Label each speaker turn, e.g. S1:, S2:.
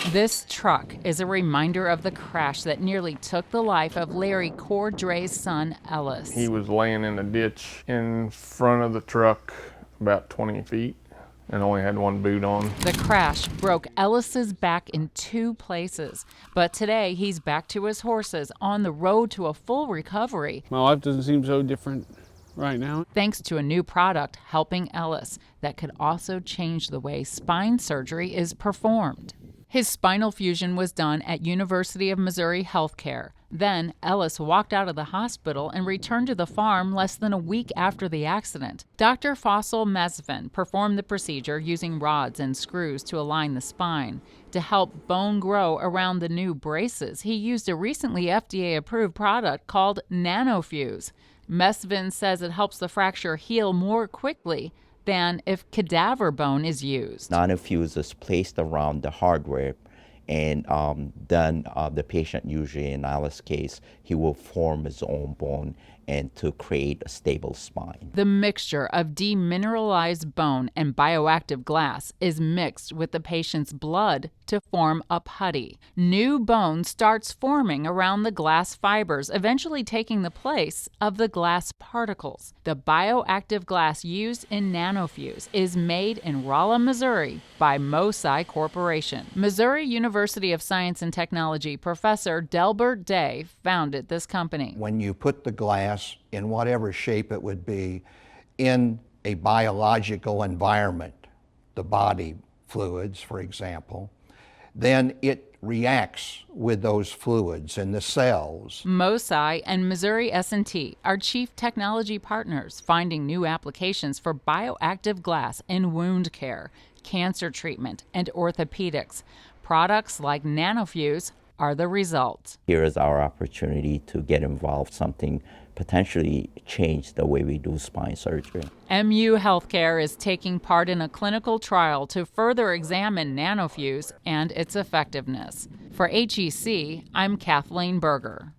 S1: This truck is a reminder of the crash that nearly took the life of Larry Cordray's son, Ellis.
S2: He was laying in a ditch in front of the truck about 20 feet and only had one boot on.
S1: The crash broke Ellis's back in 2 places, but today he's back to his horses on the road to a full recovery.
S3: My life doesn't seem so different right now.
S1: Thanks to a new product helping Ellis that could also change the way spine surgery is performed. His spinal fusion was done at University of Missouri Healthcare. Then Ellis walked out of the hospital and returned to the farm less than a week after the accident. Dr. Fassil Mesfin performed the procedure using rods and screws to align the spine. To help bone grow around the new braces, he used a recently FDA-approved product called NanoFUSE. Mesfin says it helps the fracture heal more quickly than if cadaver bone is used.
S4: NanoFUSE is placed around the hardware, and then the patient, usually in Alice's case, he will form his own bone and to create a stable spine.
S1: The mixture of demineralized bone and bioactive glass is mixed with the patient's blood to form a putty. New bone starts forming around the glass fibers, eventually taking the place of the glass particles. The bioactive glass used in NanoFUSE is made in Rolla, Missouri by Mo-Sci Corporation. Missouri University of Science and Technology professor Delbert Day founded this company.
S5: When you put the glass, in whatever shape it would be, in a biological environment, the body fluids, for example, then it reacts with those fluids in the cells.
S1: Mo-Sci and Missouri S&T are chief technology partners, finding new applications for bioactive glass in wound care, cancer treatment, and orthopedics. Products like NanoFUSE are the result.
S4: Here is our opportunity to get involved, something potentially change the way we do spine surgery.
S1: MU Healthcare is taking part in a clinical trial to further examine NanoFUSE and its effectiveness. For HEC, I'm Kathleen Berger.